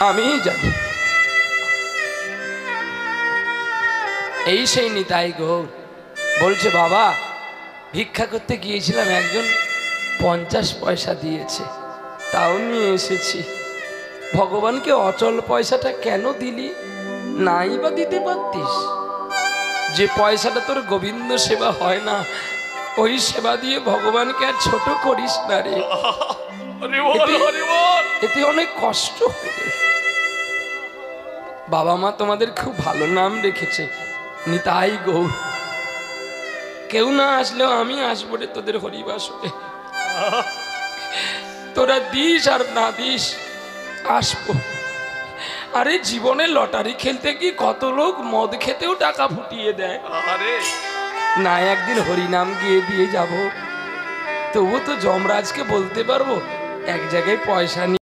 আমি জানি। এই সেই নিতাই গৌর বলছে, বাবা ভিক্ষা করতে গিয়েছিলাম, একজন 50 পয়সা দিয়েছে, তাও নিয়ে এসেছি। ভগবানকে অচল পয়সাটা কেন দিলি? নাই বা দিতে পারতিস? যে পয়সাটা তোর গোবিন্দ সেবা হয় না, ওই সেবা দিয়ে ভগবানকে আর ছোট করিস না রে। এতে অনেক কষ্ট হবে। বাবা মা তোমাদের খুব ভালো নাম রেখেছে, নিতাই গৌর। কেউ না আসলেও আমি আসবো রে তোদের হরিবাসরে। তোরা দিস আর না দিস, আসবো। আরে জীবনে লটারি খেলতে কি কত লোক মদ খেতেও টাকা ফুটিয়ে দেয়। না একদিন হরিনাম গিয়ে দিয়ে যাব, তবু তো যমরাজকে বলতে পারবো এক জায়গায় পয়সা